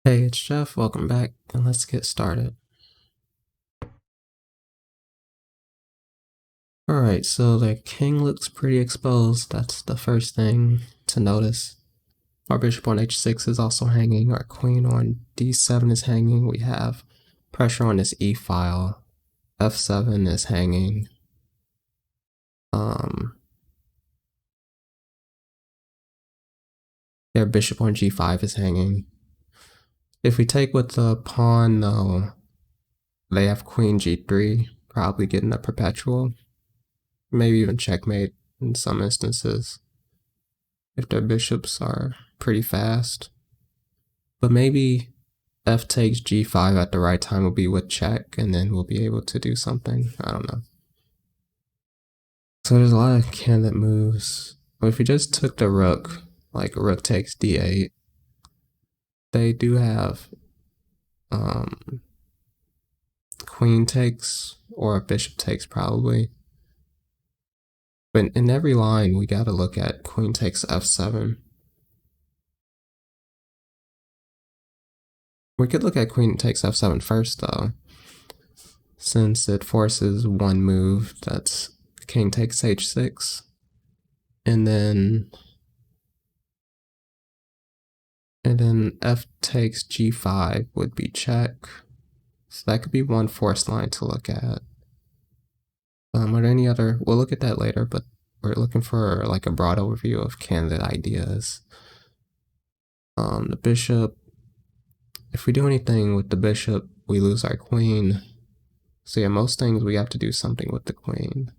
Hey, it's Jeff. Welcome back, and let's get started. Alright, so the king looks pretty exposed. That's the first thing to notice. Our bishop on h6 is also hanging. Our queen on d7 is hanging. We have pressure on this e file. f7 is hanging. Their bishop on g5 is hanging. If we take with the pawn, though, they have queen g3, probably getting a perpetual. Maybe even checkmate in some instances if their bishops are pretty fast. But maybe f takes g5 at the right time will be with check, and then we'll be able to do something. I don't know. So there's a lot of candidate moves. If we just took the rook, like rook takes d8, they do have queen takes or a bishop takes probably. But in every line, we got to look at queen takes f7. We could look at queen takes f7 first, though, since it forces one move. That's king takes h6. And then f takes g5 would be check. So that could be one forced line to look at. Are there any other? We'll look at that later, but we're looking for like a broad overview of candidate ideas. The bishop, if we do anything with the bishop, we lose our queen. So yeah, most things we have to do something with the queen.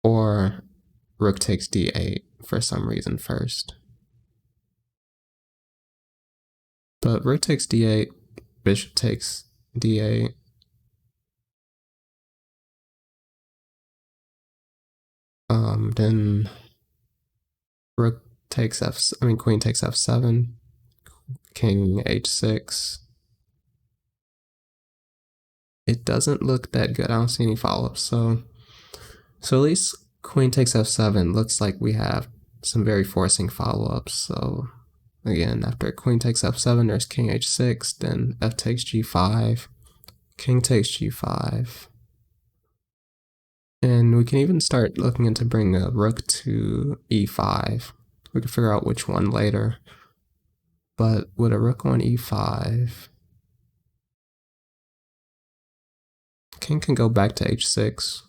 Or rook takes d8 for some reason first. But rook takes d8, bishop takes d8. Then rook takes queen takes f7, king h6. It doesn't look that good. I don't see any follow-ups. So at least queen takes f7 looks like we have some very forcing follow-ups. So again, after queen takes f7, there's king h6, then f takes g5, king takes g5. And we can even start looking into bringing a rook to e5. We can figure out which one later. But with a rook on e5, king can go back to h6.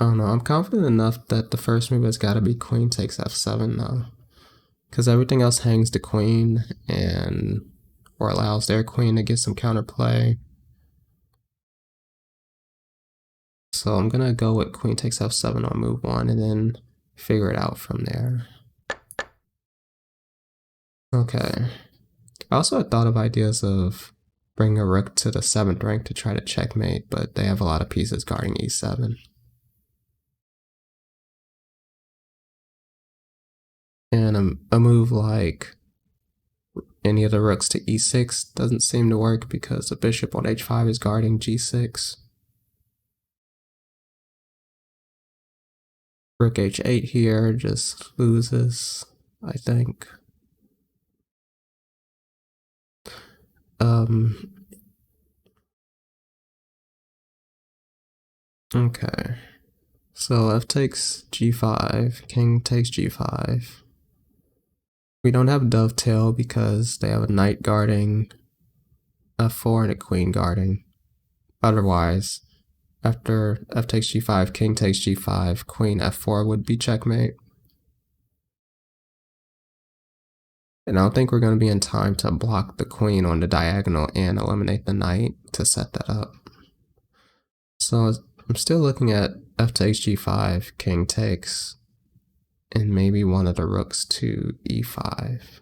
I don't know. I'm confident enough that the first move has got to be queen takes f7 though, because everything else hangs the queen or allows their queen to get some counterplay. So I'm gonna go with queen takes f7 on move 1 and then figure it out from there. Okay. I also had thought of ideas of bringing a rook to the 7th rank to try to checkmate, but they have a lot of pieces guarding e7. And a move like any of the rooks to e6 doesn't seem to work because the bishop on h5 is guarding g6. Rook h8 here just loses, I think. Okay. So f takes g5, king takes g5. We don't have dovetail because they have a knight guarding f4 and a queen guarding. Otherwise, after f takes g5, king takes g5, queen f4 would be checkmate. And I don't think we're going to be in time to block the queen on the diagonal and eliminate the knight to set that up. So I'm still looking at f takes g5, king takes, and maybe one of the rooks to e5.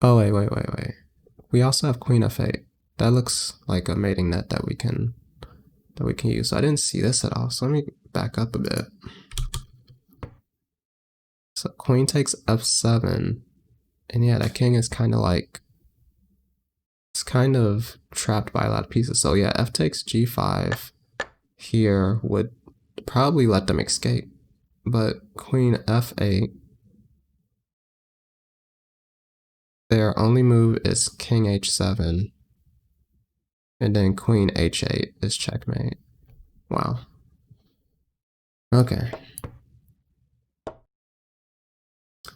Oh, wait. We also have queen f8. That looks like a mating net that we can that we can use. So I didn't see this at all, so let me back up a bit. So queen takes f7, and yeah, that king is kind of like, it's kind of trapped by a lot of pieces. So yeah, f takes g5 here would probably let them escape, but queen f8, their only move is king h7, and then queen h8 is checkmate. Wow. Okay.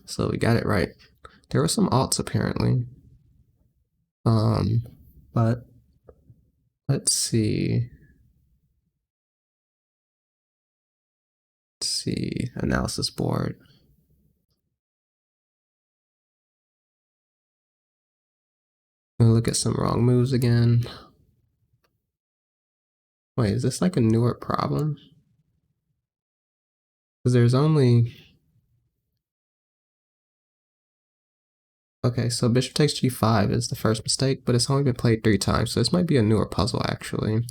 So we got it right. There were some alts apparently. But let's see. Let's see, analysis board. I'm gonna look at some wrong moves again. Wait, is this like a newer problem? Because there's only... Okay, so bishop takes g5 is the first mistake, but it's only been played 3 times, so this might be a newer puzzle actually.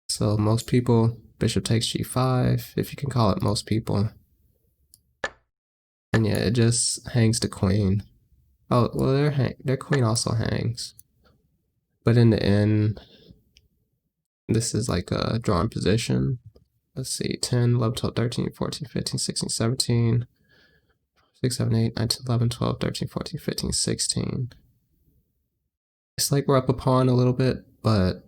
So most people, bishop takes g5, if you can call it most people. And yeah, it just hangs the queen. Oh, well, their queen also hangs. But in the end, this is like a drawn position. Let's see, 10, 11, 12, 13, 14, 15, 16, 17, 6, 7, 8, 9, 10, 11, 12, 13, 14, 15, 16. It's like we're up a pawn a little bit, but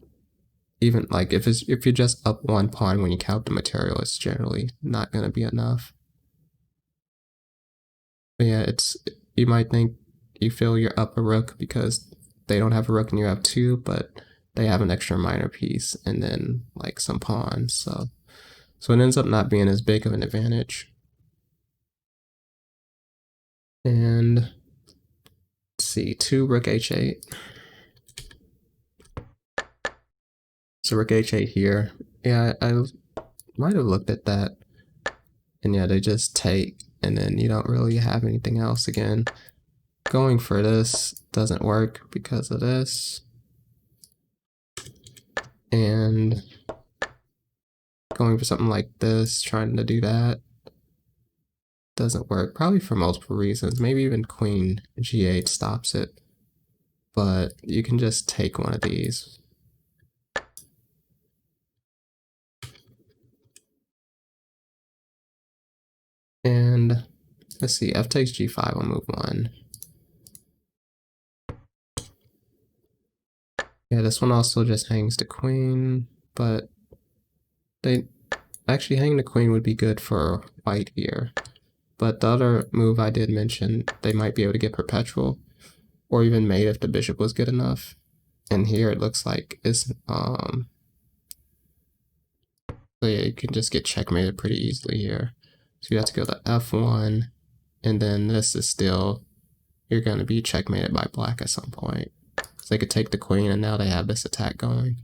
even like if you're just up 1 pawn when you count the material, it's generally not going to be enough. But yeah, you might think you feel you're up a rook because they don't have a rook and you have 2, but they have an extra minor piece and then like some pawns, so it ends up not being as big of an advantage. And let's see, 2 rook h8. So rook h8 here. Yeah, I might have looked at that. And yeah, they just take, and then you don't really have anything else again. Going for this doesn't work because of this. And going for something like this, trying to do that, doesn't work, probably for multiple reasons. Maybe even queen g8 stops it. But you can just take one of these. And let's see, f takes g5 on move 1. Yeah, this one also just hangs the queen, but they actually hanging the queen would be good for white here. But the other move I did mention, they might be able to get perpetual, or even mate if the bishop was good enough. And here it looks like it's so yeah, you can just get checkmated pretty easily here. So you have to go to f1, and then this is still, you're going to be checkmated by black at some point. So they could take the queen, and now they have this attack going.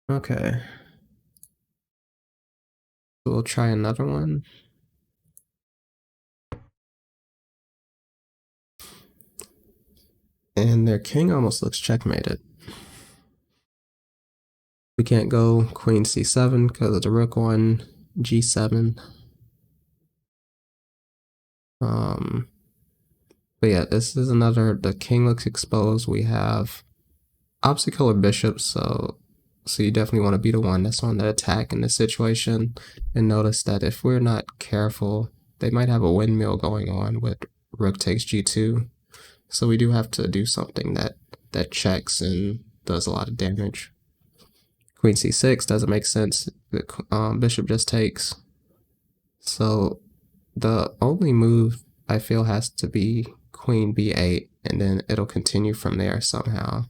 Okay. So we'll try another one. And their king almost looks checkmated. We can't go queen c7 because of the rook one, g7. But yeah, this is another, the king looks exposed. We have opposite color bishops, so you definitely want to be the one that's on the attack in this situation. And notice that if we're not careful, they might have a windmill going on with rook takes g2. So we do have to do something that checks and does a lot of damage. Queen c6 doesn't make sense. The bishop just takes. So the only move I feel has to be queen b8, and then it'll continue from there somehow.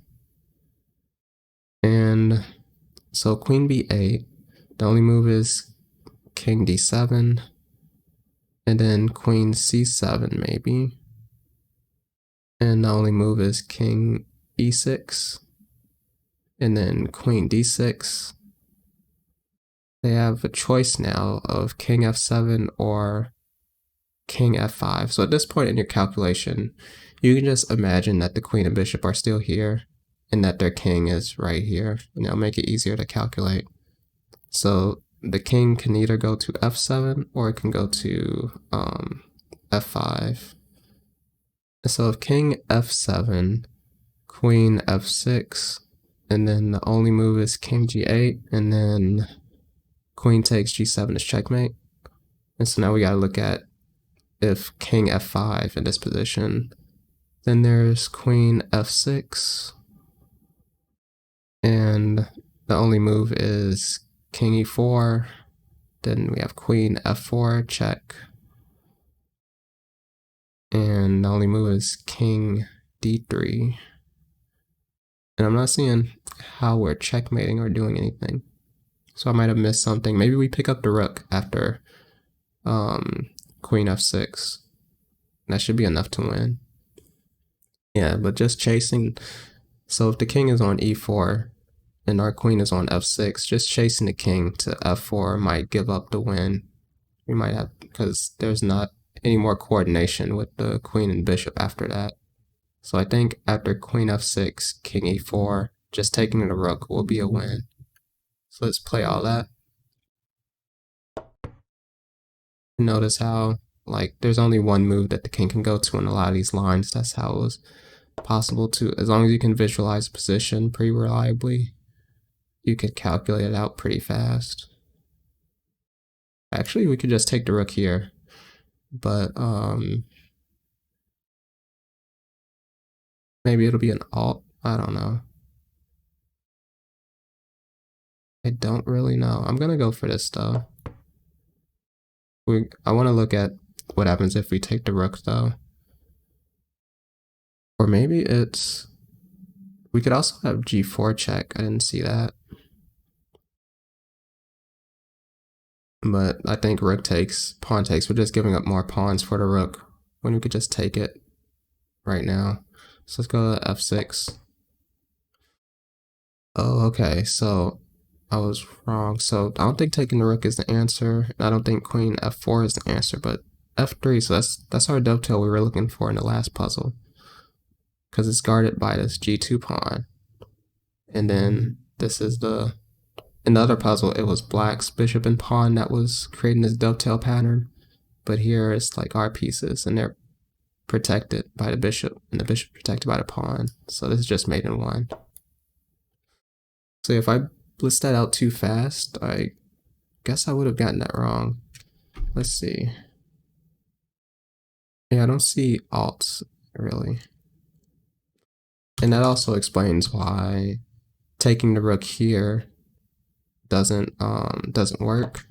And so queen b8, the only move is king d7, and then queen c7 maybe. And the only move is king e6, and then queen d6. They have a choice now of king f7 or king f5. So at this point in your calculation, You can just imagine that the queen and bishop are still here and that their king is right here, and it'll make it easier to calculate. So the king can either go to f7 or it can go to f5. So if king f7, queen f6, and then the only move is king g8, and then queen takes g7 is checkmate. And so now we gotta look at if king f5 in this position, then there's queen f6, and the only move is king e4, then we have queen f4, check, and the only move is king d3. And I'm not seeing how we're checkmating or doing anything. So I might have missed something. Maybe we pick up the rook after queen f6. That should be enough to win. Yeah, but just chasing. So if the king is on e4 and our queen is on f6, just chasing the king to f4 might give up the win. We might have, because there's not any more coordination with the queen and bishop after that. So I think after queen f6, king e4, just taking the rook will be a win. So let's play all that. Notice how, like, there's only one move that the king can go to in a lot of these lines. That's how it was possible to, as long as you can visualize position pretty reliably, you could calculate it out pretty fast. Actually, we could just take the rook here, but maybe it'll be an alt. I don't know. I don't really know. I'm gonna go for this though. I want to look at what happens if we take the rook though. Or maybe it's, we could also have g4 check. I didn't see that. But I think rook takes, pawn takes. We're just giving up more pawns for the rook when we could just take it right now. So let's go to f6. Oh, okay. So I was wrong. So I don't think taking the rook is the answer. I don't think queen f4 is the answer, but f3. So that's our dovetail we were looking for in the last puzzle, because it's guarded by this g2 pawn. And then this is in the other puzzle, it was black's bishop and pawn that was creating this dovetail pattern. But here it's like our pieces, and they're protected by the bishop, and the bishop protected by the pawn. So this is just mate in one. So if I blitz that out too fast, I guess I would have gotten that wrong. Let's see. Yeah, I don't see alts, really. And that also explains why taking the rook here doesn't work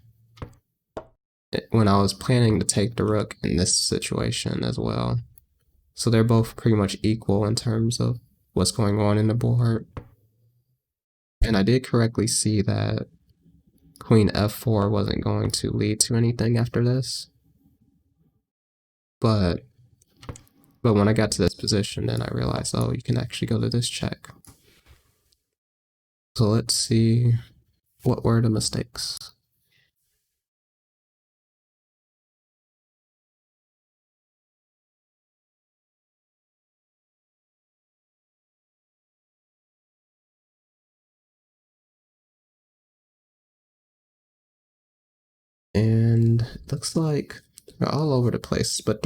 when I was planning to take the rook in this situation as well. So they're both pretty much equal in terms of what's going on in the board. And I did correctly see that queen f4 wasn't going to lead to anything after this. But when I got to this position, then I realized, oh, you can actually go to this check. So let's see, what were the mistakes? And it looks like they're all over the place, but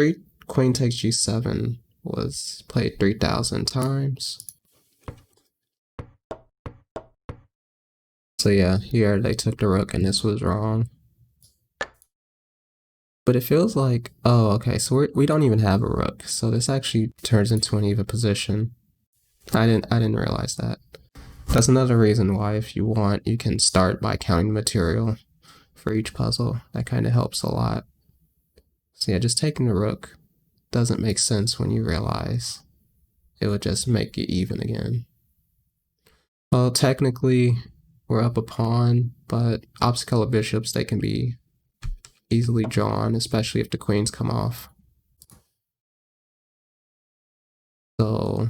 queen takes g7 was played 3,000 times. So yeah, here they took the rook and this was wrong. But it feels like, oh, okay, so we don't even have a rook. So this actually turns into an even position. I didn't realize that. That's another reason why, if you want, you can start by counting the material for each puzzle. That kind of helps a lot. So yeah, just taking the rook doesn't make sense when you realize it would just make it even again. Well, technically, we're up a pawn, but opposite color bishops, they can be easily drawn, especially if the queens come off. So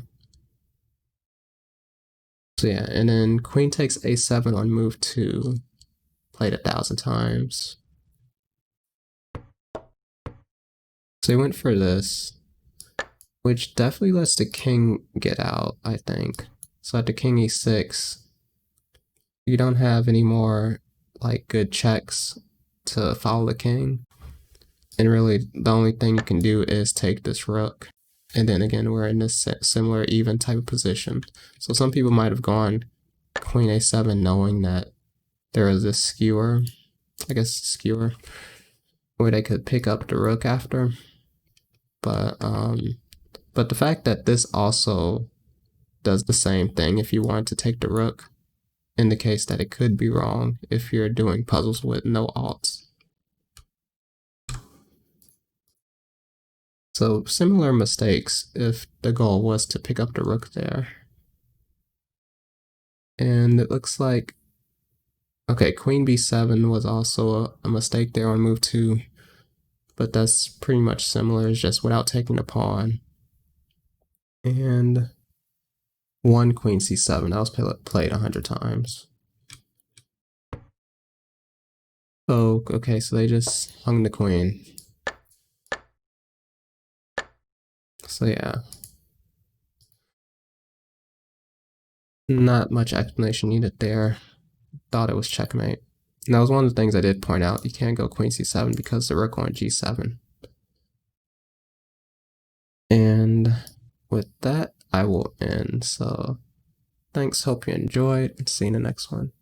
yeah, and then queen takes a7 on move 2, played 1,000 times. So he went for this, which definitely lets the king get out, I think. So at the king e6, you don't have any more like good checks to follow the king. And really, the only thing you can do is take this rook. And then again, we're in this similar even type of position. So some people might have gone queen a7 knowing that there is this skewer, I guess skewer, where they could pick up the rook after. But the fact that this also does the same thing if you want to take the rook indicates that it could be wrong if you're doing puzzles with no alts. So similar mistakes if the goal was to pick up the rook there. And it looks like, okay, queen b7 was also a mistake there on move 2, but that's pretty much similar, it's just without taking the pawn. And one queen c7, that was played 100 times. Oh, okay, so they just hung the queen. So yeah. Not much explanation needed there. Thought it was checkmate. And that was one of the things I did point out. You can't go queen c7 because the rook on g7. And with that, I will end. So thanks, hope you enjoyed. See you in the next one.